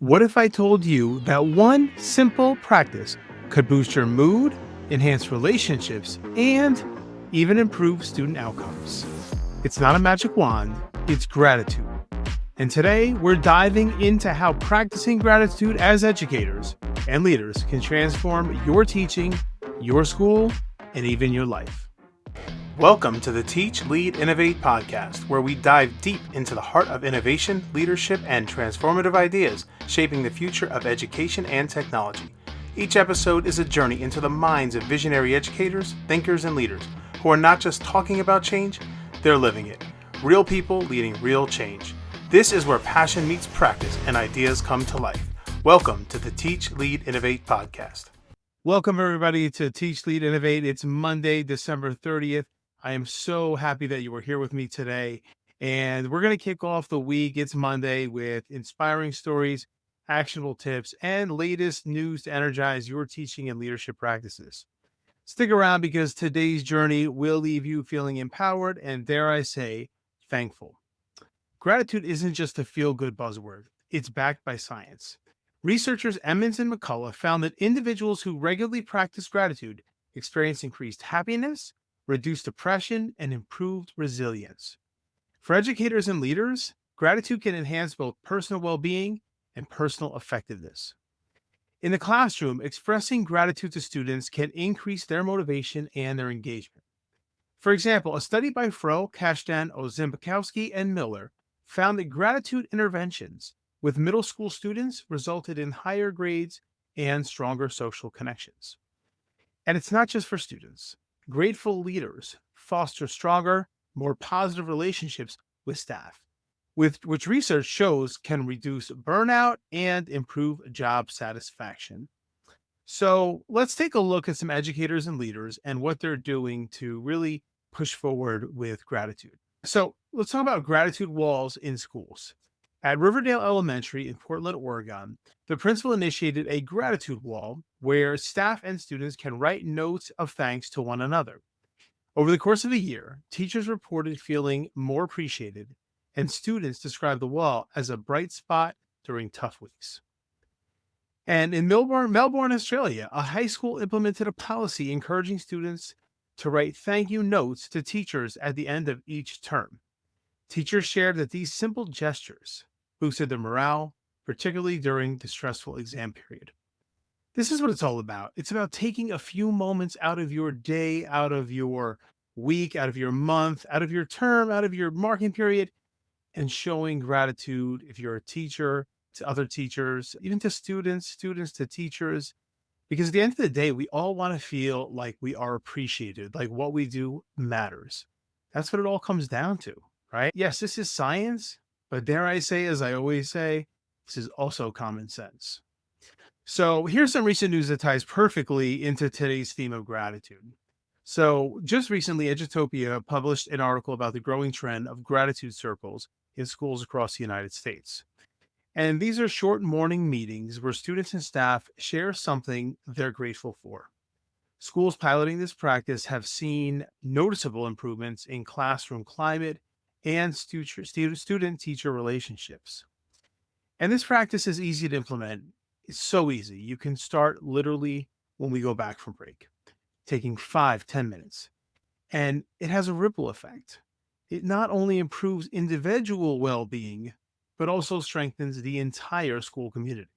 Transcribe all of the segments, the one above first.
What if I told you that one simple practice could boost your mood, enhance relationships, and even improve student outcomes? It's not a magic wand, it's gratitude. And today, we're diving into how practicing gratitude as educators and leaders can transform your teaching, your school, and even your life. Welcome to the Teach-Lead-Innovate podcast, where we dive deep into the heart of innovation, leadership, and transformative ideas shaping the future of education and technology. Each episode is a journey into the minds of visionary educators, thinkers, and leaders who are not just talking about change, they're living it. Real people leading real change. This is where passion meets practice and ideas come to life. Welcome to the Teach-Lead-Innovate podcast. Welcome, everybody, to Teach-Lead-Innovate. It's Monday, December 30th. I am so happy that you are here with me today. And we're going to kick off the week. It's Monday with inspiring stories, actionable tips, and latest news to energize your teaching and leadership practices. Stick around because today's journey will leave you feeling empowered and, dare I say, thankful. Gratitude isn't just a feel-good buzzword. It's backed by science. Researchers Emmons and McCullough found that individuals who regularly practice gratitude experience increased happiness, reduced depression, and improved resilience. For educators and leaders, gratitude can enhance both personal well-being and personal effectiveness. In the classroom, expressing gratitude to students can increase their motivation and their engagement. For example, a study by Fro, Kashdan, Ozimbakowski, and Miller found that gratitude interventions with middle school students resulted in higher grades and stronger social connections. And it's not just for students. Grateful leaders foster stronger, more positive relationships with staff, which research shows can reduce burnout and improve job satisfaction. So let's take a look at some educators and leaders and what they're doing to really push forward with gratitude. So let's talk about gratitude walls in schools. At Riverdale Elementary in Portland, Oregon, the principal initiated a gratitude wall where staff and students can write notes of thanks to one another. Over the course of a year, teachers reported feeling more appreciated, and students described the wall as a bright spot during tough weeks. And in Melbourne, Australia, a high school implemented a policy encouraging students to write thank you notes to teachers at the end of each term. Teachers shared that these simple gestures boosted their morale, particularly during the stressful exam period. This is what it's all about. It's about taking a few moments out of your day, out of your week, out of your month, out of your term, out of your marking period, and showing gratitude if you're a teacher, to other teachers, even to students to teachers. Because at the end of the day, we all want to feel like we are appreciated, like what we do matters. That's what it all comes down to, right? Yes, this is science, but dare I say, as I always say, this is also common sense. So here's some recent news that ties perfectly into today's theme of gratitude. So just recently, Edutopia published an article about the growing trend of gratitude circles in schools across the United States. And these are short morning meetings where students and staff share something they're grateful for. Schools piloting this practice have seen noticeable improvements in classroom climate and student-teacher relationships. And this practice is easy to implement. It's so easy. You can start literally when we go back from break, taking 5-10 minutes. And it has a ripple effect. It not only improves individual well-being, but also strengthens the entire school community.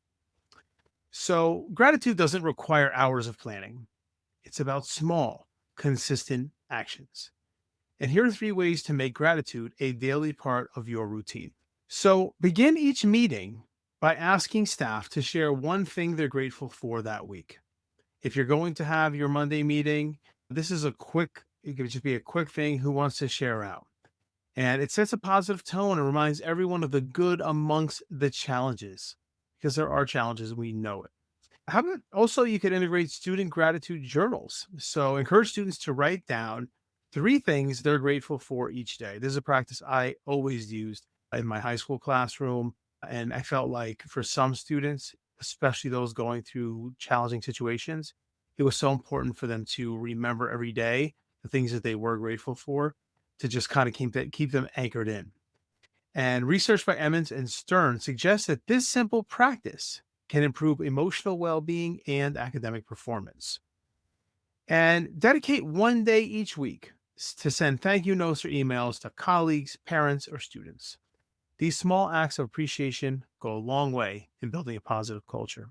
So gratitude doesn't require hours of planning. It's about small, consistent actions. And here are 3 ways to make gratitude a daily part of your routine. So begin each meeting by asking staff to share one thing they're grateful for that week. If you're going to have your Monday meeting, this is it could just be a quick thing, who wants to share out? And it sets a positive tone and reminds everyone of the good amongst the challenges, because there are challenges, we know it. How about also you could integrate student gratitude journals. So encourage students to write down 3 things they're grateful for each day. This is a practice I always used in my high school classroom. And I felt like for some students, especially those going through challenging situations, it was so important for them to remember every day the things that they were grateful for, to just kind of keep them anchored in. And research by Emmons and Stern suggests that this simple practice can improve emotional well-being and academic performance. And dedicate one day each week to send thank you notes or emails to colleagues, parents, or students. These small acts of appreciation go a long way in building a positive culture.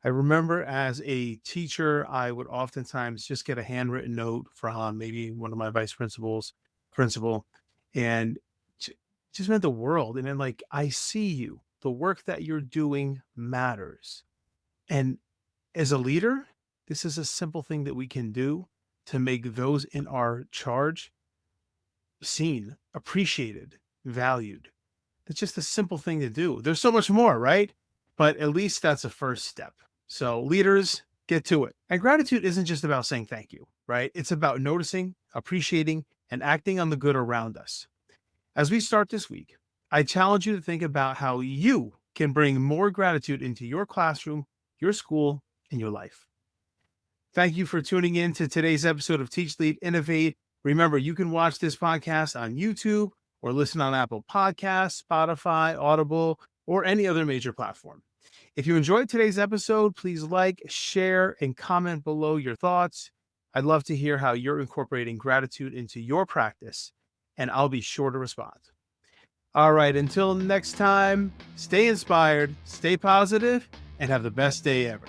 I remember as a teacher, I would oftentimes just get a handwritten note from maybe one of my vice principals, principal, and j- just meant the world. And then, like, I see you, the work that you're doing matters. And as a leader, this is a simple thing that we can do to make those in our charge seen, appreciated, valued. It's just a simple thing to do. There's so much more, right? But at least that's a first step. So, leaders, get to it. And gratitude isn't just about saying thank you, right? It's about noticing, appreciating, and acting on the good around us. As we start this week, I challenge you to think about how you can bring more gratitude into your classroom, your school, and your life. Thank you for tuning in to today's episode of Teach, Lead, Innovate. Remember, you can watch this podcast on YouTube or listen on Apple Podcasts, Spotify, Audible, or any other major platform. If you enjoyed today's episode, please like, share, and comment below your thoughts. I'd love to hear how you're incorporating gratitude into your practice, and I'll be sure to respond. All right, until next time, stay inspired, stay positive, and have the best day ever.